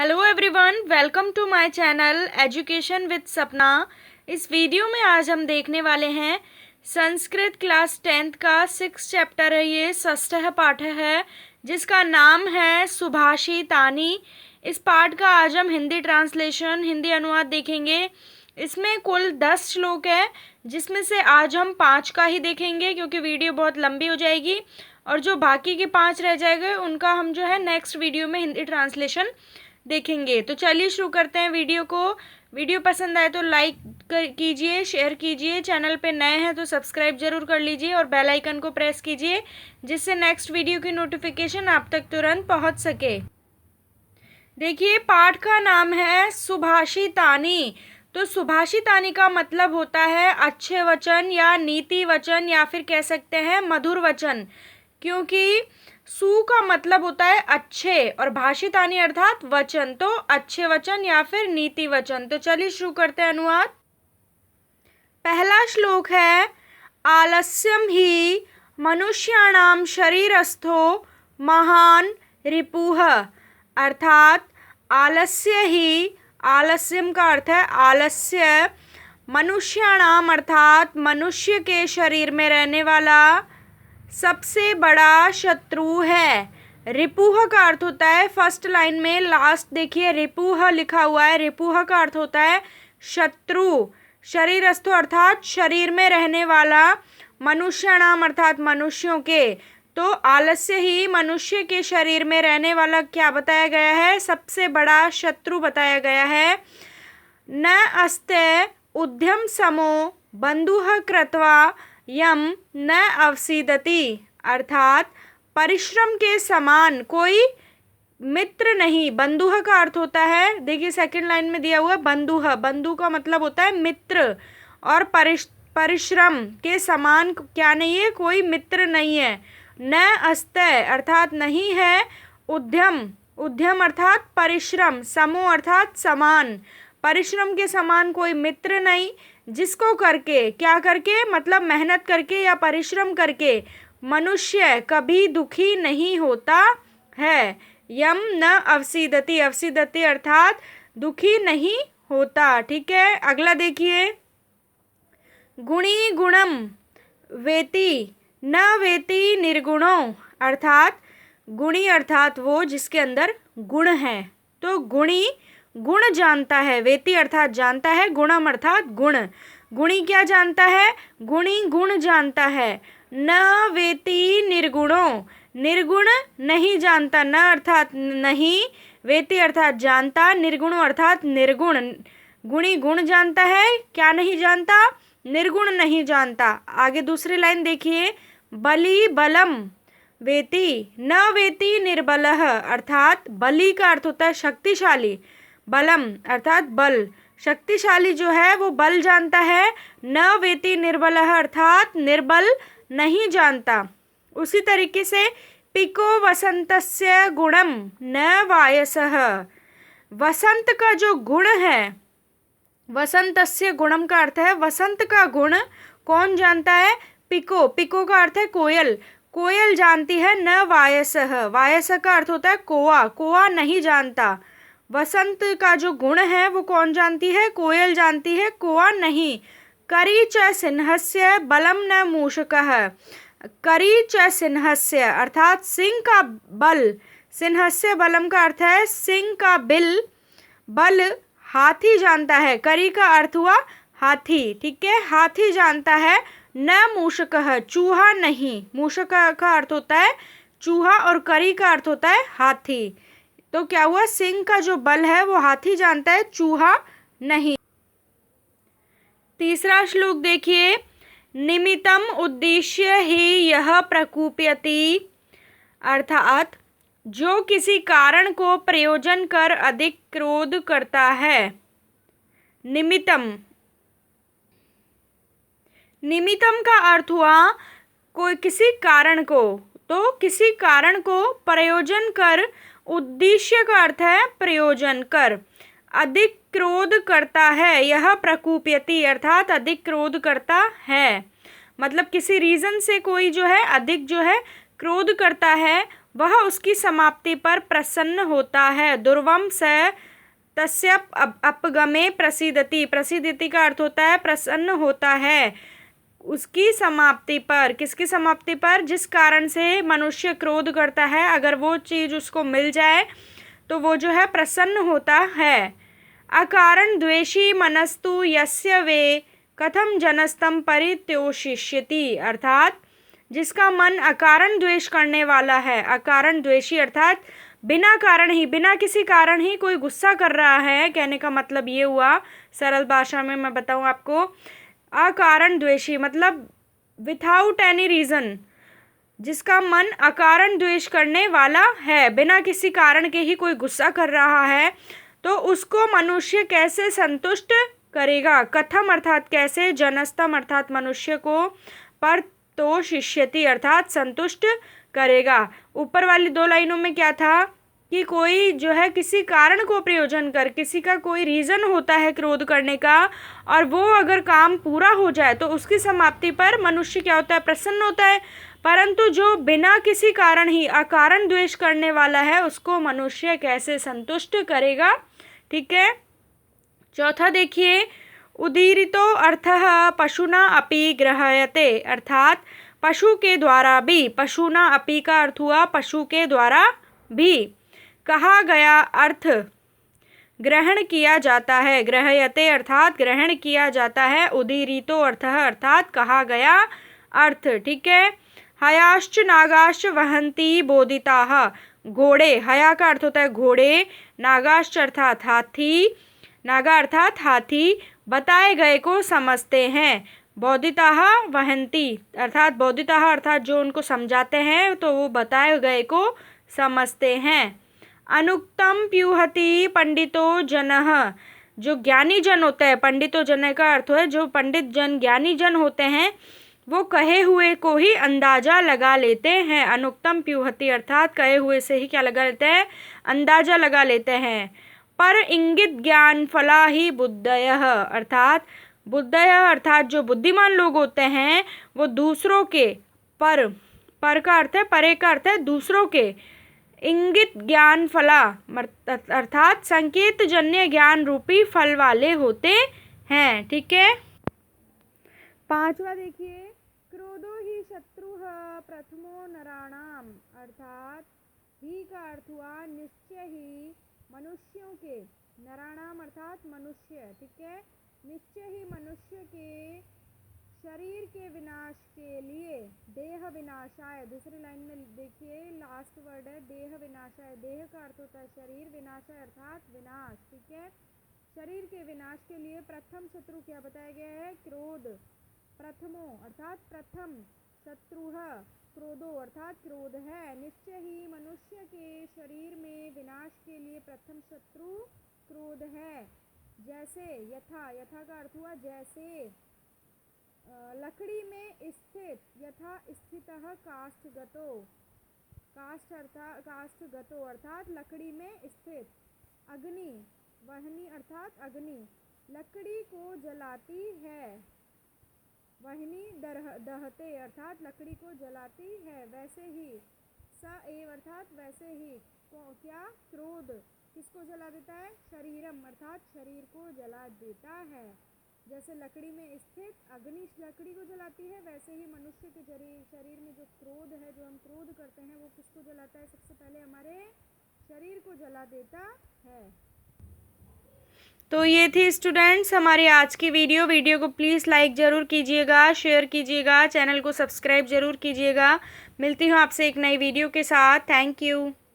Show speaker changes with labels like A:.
A: Hello everyone, welcome to my channel education with Sapna. इस video में आज हम देखने वाले हैं संस्कृत क्लास 10th का 6 चैप्टर है। ये षष्ठ पाठ है जिसका नाम है सुभाषितानि। इस पाठ का आज हम हिंदी ट्रांसलेशन, हिंदी अनुवाद देखेंगे। इसमें कुल 10 श्लोक है जिसमें से आज हम 5 का ही देखेंगे क्योंकि वीडियो बहुत लंबी हो जाएगी, और जो बाकी के 5 रह जाएंगे उनका हम जो है नेक्स्ट वीडियो में हिंदी ट्रांसलेशन देखेंगे। तो चलिए शुरू करते हैं वीडियो को। वीडियो पसंद आए तो लाइक कीजिए, शेयर कीजिए, चैनल पे नए हैं तो सब्सक्राइब जरूर कर लीजिए और बेल आइकन को प्रेस कीजिए जिससे नेक्स्ट वीडियो की नोटिफिकेशन आप तक तुरंत पहुंच सके। देखिए, पाठ का नाम है सुभाषितानि। तो सुभाषितानि का मतलब होता है अच्छे वचन या नीति वचन, या फिर कह सकते हैं मधुर वचन, क्योंकि सु का मतलब होता है अच्छे और भाषितानि अर्थात वचन, तो अच्छे वचन या फिर नीति वचन। तो चलिए शुरू करते हैं अनुवाद। पहला श्लोक है, आलस्यम ही मनुष्याणाम शरीरस्थो महान रिपुः। अर्थात आलस्य ही, आलस्यम का अर्थ है आलस्य, मनुष्याणाम अर्थात मनुष्य के शरीर में रहने वाला सबसे बड़ा शत्रु है। रिपुह का अर्थ होता है, फर्स्ट लाइन में लास्ट देखिए रिपुह लिखा हुआ है। रिपुह का अर्थ होता है शत्रु। शरीरस्थो अर्थात शरीर में रहने वाला, मनुष्याणाम अर्थात मनुष्यों के। तो आलस्य ही मनुष्य के शरीर में रहने वाला क्या बताया गया है? सबसे बड़ा शत्रु बताया गया है। न अस्ते उद्यम समो बंधुः कृत्वा यम न अवसीदति। अर्थात परिश्रम के समान कोई मित्र नहीं। बंधुः का अर्थ होता है, देखिए सेकंड लाइन में दिया हुआ बंधुः, बंधु का मतलब होता है मित्र, और परिश्रम के समान क्या नहीं है? कोई मित्र नहीं है। न अस्ते अर्थात नहीं है, उद्यम, उद्यम अर्थात परिश्रम, समो अर्थात समान, परिश्रम के समान कोई मित्र नहीं, जिसको करके, क्या करके मतलब मेहनत करके या परिश्रम करके मनुष्य कभी दुखी नहीं होता है। यम न अवसीदति, अवसीदति अर्थात दुखी नहीं होता। ठीक है, अगला देखिए, गुणी गुणम वेति न वेति निर्गुणो। अर्थात गुणी अर्थात वो जिसके अंदर गुण है, तो गुणी गुण जानता है, वेति अर्थात जानता है, गुणम अर्थात गुण। गुणी क्या जानता है? गुणी गुण जानता है। न वेति निर्गुणो, निर्गुण नहीं जानता। न अर्थात नहीं, वेति अर्थात जानता, निर्गुणो अर्थात निर्गुण। गुणी गुण जानता है, क्या नहीं जानता? निर्गुण नहीं जानता। आगे दूसरी लाइन देखिए, बली बलम वेति न वेति निर्बलः। अर्थात बली का अर्थ होता है शक्तिशाली, बलम अर्थात बल, शक्तिशाली जो है वो बल जानता है। न वेति निर्बलः अर्थात निर्बल नहीं जानता। उसी तरीके से पिको वसंतस्य गुणम न वायसः। वसंत का जो गुण है, वसंतस्य गुणम का अर्थ है वसंत का गुण कौन जानता है? पिको, पिको का अर्थ है कोयल, कोयल जानती है। न वायसः, वायस का अर्थ होता है कोआ, कोआ नहीं जानता। वसंत का जो गुण है वो कौन जानती है? कोयल जानती है, कोआ नहीं। करी च सिंहस्य बलम न मूषकः। करी च सिंहस्य अर्थात सिंह का बल, सिंहस्य बलम का अर्थ है सिंह का बिल, बल हाथी जानता है। करी का अर्थ हुआ हाथी, ठीक है, हाथी जानता है। न मूषकः चूहा नहीं, मूषक का अर्थ होता है चूहा और करी का अर्थ होता है हाथी। तो क्या हुआ? सिंह का जो बल है वो हाथी जानता है, चूहा नहीं। तीसरा श्लोक देखिए, निमित्तम उद्देश्य ही यह प्रकूप्यति। अर्थात जो किसी कारण को प्रयोजन कर अधिक क्रोध करता है। निमित्तम, निमित्तम का अर्थ हुआ कोई किसी कारण को, तो किसी कारण को प्रयोजन कर, उद्देश्य का अर्थ है प्रयोजन कर, अधिक क्रोध करता है। यह प्रकूप्यति अर्थात अधिक क्रोध करता है, मतलब किसी रीजन से कोई जो है अधिक जो है क्रोध करता है, वह उसकी समाप्ति पर प्रसन्न होता है। ध्रुवम स तस्य अपगमे प्रसीदति। प्रसीदति का अर्थ होता है प्रसन्न होता है उसकी समाप्ति पर। किसकी समाप्ति पर? जिस कारण से मनुष्य क्रोध करता है, अगर वो चीज़ उसको मिल जाए तो वो जो है प्रसन्न होता है। अकारण द्वेषी मनस्तु यस्य वे कथम जनस्तम परितोषिष्यति। अर्थात जिसका मन अकारण द्वेष करने वाला है, अकारण द्वेषी अर्थात बिना कारण ही, बिना किसी कारण ही कोई गुस्सा कर रहा है, कहने का मतलब ये हुआ, सरल भाषा में मैं बताऊं आपको, अकारण द्वेषी मतलब विथाउट एनी रीज़न, जिसका मन अकारण द्वेष करने वाला है, बिना किसी कारण के ही कोई गुस्सा कर रहा है, तो उसको मनुष्य कैसे संतुष्ट करेगा? कथम अर्थात कैसे, जनस्तम अर्थात मनुष्य को, पर तो शिष्यति अर्थात संतुष्ट करेगा। ऊपर वाली 2 लाइनों में क्या था कि कोई जो है किसी कारण को प्रयोजन कर, किसी का कोई रीज़न होता है क्रोध करने का, और वो अगर काम पूरा हो जाए तो उसकी समाप्ति पर मनुष्य क्या होता है? प्रसन्न होता है। परंतु जो बिना किसी कारण ही अकारण द्वेष करने वाला है उसको मनुष्य कैसे संतुष्ट करेगा? ठीक है। चौथा देखिए, उदीरितो अर्थः पशुना अपि ग्रह्यते। अर्थात पशु के द्वारा भी, पशुना अपि का अर्थ हुआ पशु के द्वारा भी कहा गया अर्थ ग्रहण किया जाता है। ग्रह्यते अर्थात ग्रहण किया जाता है। उदीरितो अर्थः अर्थात कहा गया अर्थ। ठीक है। हयाश्च नागाश्च वहन्ति बोधिताः। घोड़े, हया का अर्थ होता है घोड़े, नागाश्च अर्थात हाथी, नागा अर्थात हाथी, बताए गए को समझते हैं। बोधिताः वहन्ति अर्थात बोधिताः अर्थात जो उनको समझाते हैं, तो वो बताए गए को समझते हैं। अनुक्तम प्यूहति पंडितो जनः। जो ज्ञानी जन होते हैं, पंडितो जन का अर्थ है जो पंडित जन, ज्ञानी जन होते हैं, वो कहे हुए को ही अंदाजा लगा लेते हैं। अनुक्तम प्यूहति अर्थात कहे हुए से ही क्या लगा लेते हैं? अंदाजा लगा लेते हैं। पर इंगित ज्ञान फला ही बुद्धयः। अर्थात बुद्धयः अर्थात जो बुद्धिमान लोग होते हैं वो दूसरों के, पर का अर्थ है, परे का अर्थ है दूसरों के, इंगित ज्ञान फला अर्थात संकेत जन्य ज्ञान रूपी फल वाले होते हैं। ठीक है। 5वां देखिए, क्रोधो ही शत्रुः प्रथमो नराणाम। अर्थात ही का अर्थ हुआ निश्चय ही मनुष्यों के, नराणाम अर्थात मनुष्य। ठीक है। निश्चय ही मनुष्य के शरीर के विनाश के लिए, देह विनाशाय। दूसरी लाइन में देखिए लास्ट वर्ड है देह विनाशाय। देह का अर्थ होता है शरीर, विनाशाय अर्थात विनाश। ठीक है। शरीर के विनाश के लिए प्रथम शत्रु क्या बताया गया है? क्रोध। प्रथमो अर्थात प्रथम, शत्रुः क्रोधो अर्थात क्रोध है। निश्चय ही मनुष्य के शरीर में विनाश के लिए प्रथम शत्रु क्रोध है। जैसे यथा, यथा का अर्थ हुआ जैसे, लकड़ी में स्थित, यथा स्थितः काष्ठगतो, काष्ठगतो अर्थात लकड़ी में स्थित। अग्नि, वहनी अर्थात अग्नि, लकड़ी को जलाती है। वहनी दहते अर्थात लकड़ी को जलाती है। वैसे ही स एव अर्थात वैसे ही क्या? क्रोध किसको जला देता है? शरीरम अर्थात शरीर को जला देता है। जैसे लकड़ी में स्थित अग्नि लकड़ी को जलाती है, वैसे ही मनुष्य के शरीर में जो क्रोध है, जो हम क्रोध करते हैं, वो किसको जलाता है? सबसे पहले हमारे शरीर को जला देता है। तो ये थी स्टूडेंट्स हमारी आज की वीडियो को प्लीज़ लाइक ज़रूर कीजिएगा, शेयर कीजिएगा, चैनल को सब्सक्राइब ज़रूर कीजिएगा। मिलती हूँ आपसे एक नई वीडियो के साथ। Thank you.